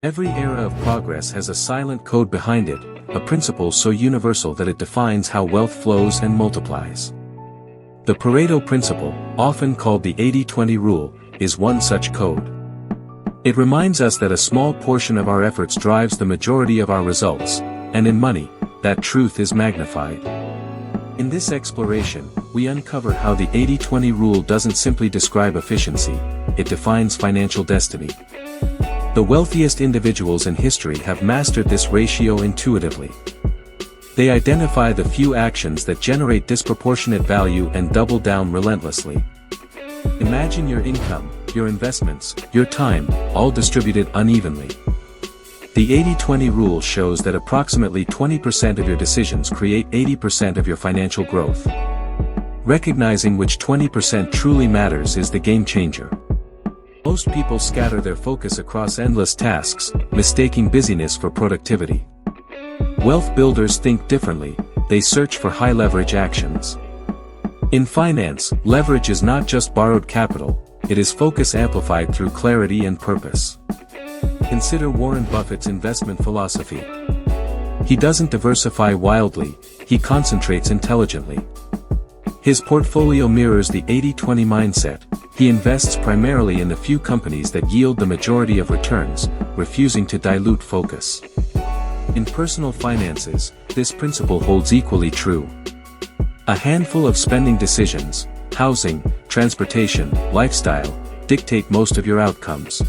Every era of progress has a silent code behind it, a principle so universal that it defines how wealth flows and multiplies. The Pareto principle, often called the 80-20 rule, is one such code. It reminds us that a small portion of our efforts drives the majority of our results, and in money, that truth is magnified. In this exploration, we uncover how the 80-20 rule doesn't simply describe efficiency, it defines financial destiny. The wealthiest individuals in history have mastered this ratio intuitively. They identify the few actions that generate disproportionate value and double down relentlessly. Imagine your income, your investments, your time, all distributed unevenly. The 80-20 rule shows that approximately 20% of your decisions create 80% of your financial growth. Recognizing which 20% truly matters is the game changer. Most people scatter their focus across endless tasks, mistaking busyness for productivity. Wealth builders think differently, they search for high-leverage actions. In finance, leverage is not just borrowed capital, it is focus amplified through clarity and purpose. Consider Warren Buffett's investment philosophy. He doesn't diversify wildly, he concentrates intelligently. His portfolio mirrors the 80-20 mindset. He invests primarily in the few companies that yield the majority of returns, refusing to dilute focus. In personal finances, this principle holds equally true. A handful of spending decisions, housing, transportation, lifestyle, dictate most of your outcomes.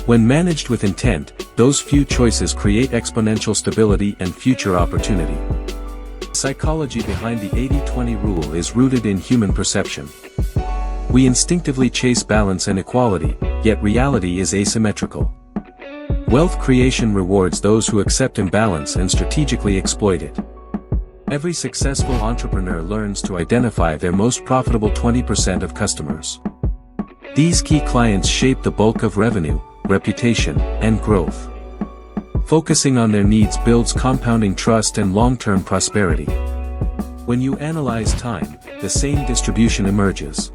When managed with intent, those few choices create exponential stability and future opportunity. The psychology behind the 80-20 rule is rooted in human perception. We instinctively chase balance and equality, yet reality is asymmetrical. Wealth creation rewards those who accept imbalance and strategically exploit it. Every successful entrepreneur learns to identify their most profitable 20% of customers. These key clients shape the bulk of revenue, reputation, and growth. Focusing on their needs builds compounding trust and long-term prosperity. When you analyze time, the same distribution emerges.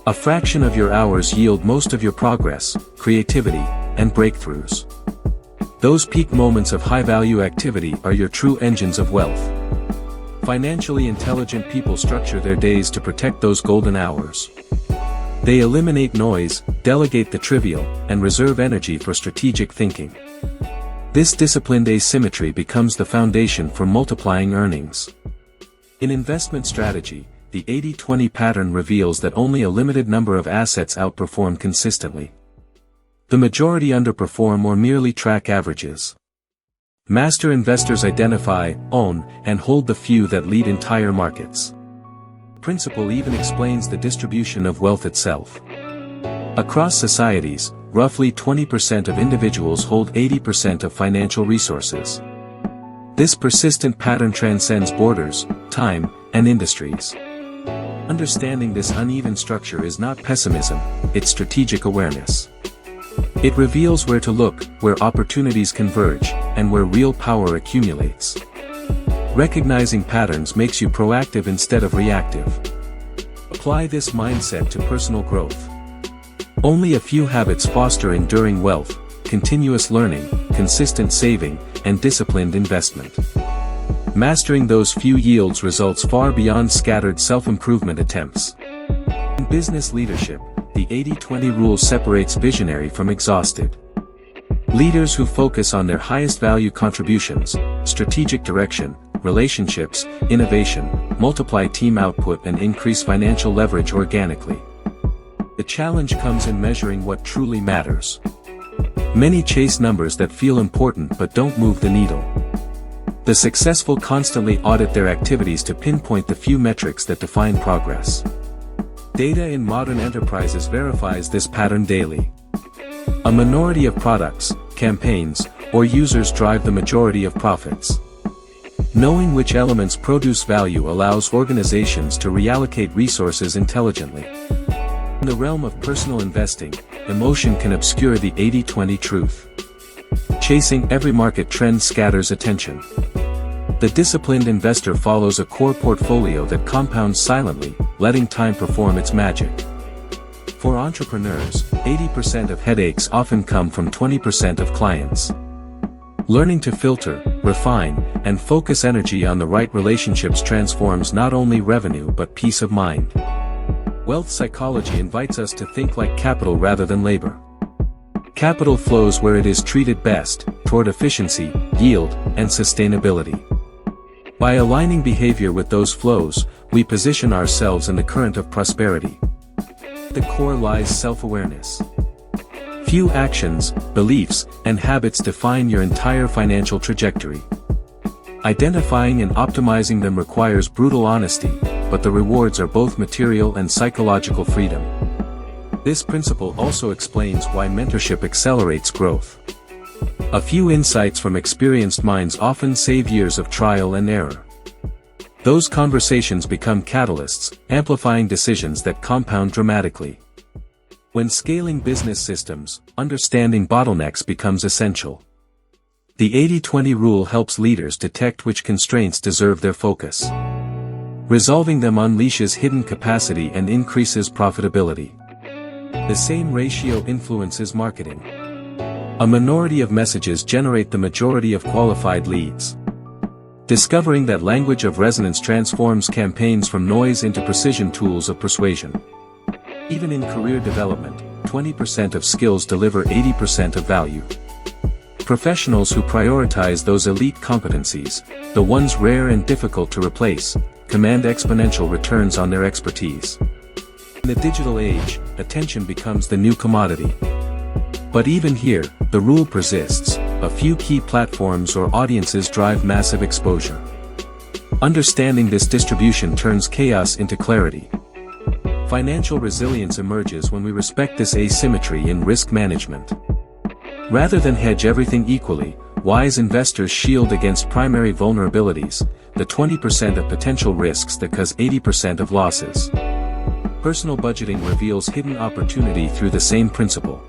A fraction of your hours yield most of your progress, creativity, and breakthroughs. Those peak moments of high-value activity are your true engines of wealth. Financially intelligent people structure their days to protect those golden hours. They eliminate noise, delegate the trivial, and reserve energy for strategic thinking. This disciplined asymmetry becomes the foundation for multiplying earnings. In investment strategy, the 80-20 pattern reveals that only a limited number of assets outperform consistently. The majority underperform or merely track averages. Master investors identify, own, and hold the few that lead entire markets. The principle even explains the distribution of wealth itself. Across societies, roughly 20% of individuals hold 80% of financial resources. This persistent pattern transcends borders, time, and industries. Understanding this uneven structure is not pessimism, it's strategic awareness. It reveals where to look, where opportunities converge, and where real power accumulates. Recognizing patterns makes you proactive instead of reactive. Apply this mindset to personal growth. Only a few habits foster enduring wealth: continuous learning, consistent saving, and disciplined investment. Mastering those few yields results far beyond scattered self-improvement attempts. In business leadership, the 80-20 rule separates visionary from exhausted. Leaders who focus on their highest value contributions, strategic direction, relationships, innovation, multiply team output and increase financial leverage organically. The challenge comes in measuring what truly matters. Many chase numbers that feel important but don't move the needle. The successful constantly audit their activities to pinpoint the few metrics that define progress. Data in modern enterprises verifies this pattern daily. A minority of products, campaigns, or users drive the majority of profits. Knowing which elements produce value allows organizations to reallocate resources intelligently. In the realm of personal investing, emotion can obscure the 80-20 truth. Chasing every market trend scatters attention. The disciplined investor follows a core portfolio that compounds silently, letting time perform its magic. For entrepreneurs, 80% of headaches often come from 20% of clients. Learning to filter, refine, and focus energy on the right relationships transforms not only revenue but peace of mind. Wealth psychology invites us to think like capital rather than labor. Capital flows where it is treated best, toward efficiency, yield, and sustainability. By aligning behavior with those flows, we position ourselves in the current of prosperity. At the core lies self-awareness. Few actions, beliefs, and habits define your entire financial trajectory. Identifying and optimizing them requires brutal honesty, but the rewards are both material and psychological freedom. This principle also explains why mentorship accelerates growth. A few insights from experienced minds often save years of trial and error. Those conversations become catalysts, amplifying decisions that compound dramatically. When scaling business systems, understanding bottlenecks becomes essential. The 80-20 rule helps leaders detect which constraints deserve their focus. Resolving them unleashes hidden capacity and increases profitability. The same ratio influences marketing. A minority of messages generate the majority of qualified leads. Discovering that language of resonance transforms campaigns from noise into precision tools of persuasion. Even in career development, 20% of skills deliver 80% of value. Professionals who prioritize those elite competencies, the ones rare and difficult to replace, command exponential returns on their expertise. In the digital age, attention becomes the new commodity. But even here, the rule persists: a few key platforms or audiences drive massive exposure. Understanding this distribution turns chaos into clarity. Financial resilience emerges when we respect this asymmetry in risk management. Rather than hedge everything equally, wise investors shield against primary vulnerabilities, the 20% of potential risks that cause 80% of losses. Personal budgeting reveals hidden opportunity through the same principle.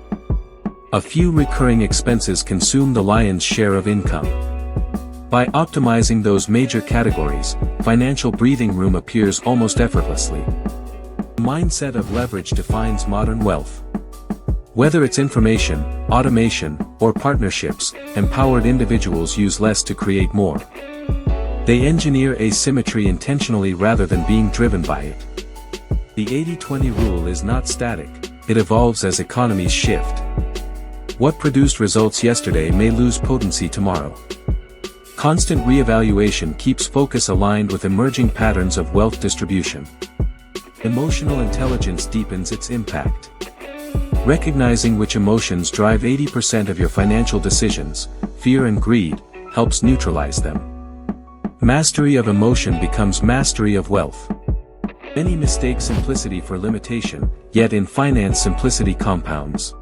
A few recurring expenses consume the lion's share of income. By optimizing those major categories, financial breathing room appears almost effortlessly. The mindset of leverage defines modern wealth. Whether it's information, automation, or partnerships, empowered individuals use less to create more. They engineer asymmetry intentionally rather than being driven by it. The 80-20 rule is not static, it evolves as economies shift. What produced results yesterday may lose potency tomorrow. Constant reevaluation keeps focus aligned with emerging patterns of wealth distribution. Emotional intelligence deepens its impact. Recognizing which emotions drive 80% of your financial decisions, fear and greed, helps neutralize them. Mastery of emotion becomes mastery of wealth. Many mistake simplicity for limitation, yet in finance simplicity compounds.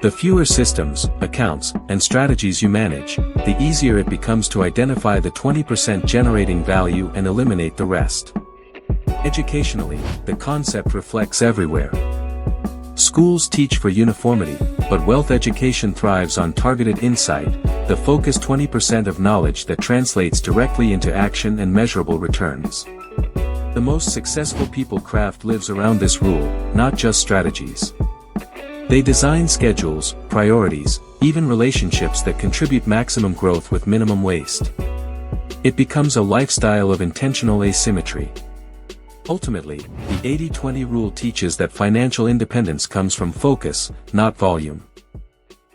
The fewer systems, accounts, and strategies you manage, the easier it becomes to identify the 20% generating value and eliminate the rest. Educationally, the concept reflects everywhere. Schools teach for uniformity, but wealth education thrives on targeted insight, the focused 20% of knowledge that translates directly into action and measurable returns. The most successful people craft lives around this rule, not just strategies. They design schedules, priorities, even relationships that contribute maximum growth with minimum waste. It becomes a lifestyle of intentional asymmetry. Ultimately, the 80-20 rule teaches that financial independence comes from focus, not volume.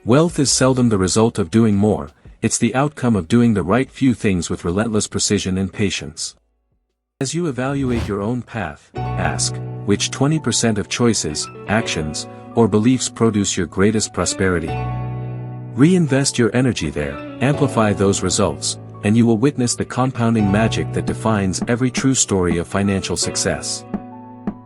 Wealth is seldom the result of doing more, it's the outcome of doing the right few things with relentless precision and patience. As you evaluate your own path, ask, which 20% of choices, actions, or beliefs produce your greatest prosperity? Reinvest your energy there, amplify those results, and you will witness the compounding magic that defines every true story of financial success.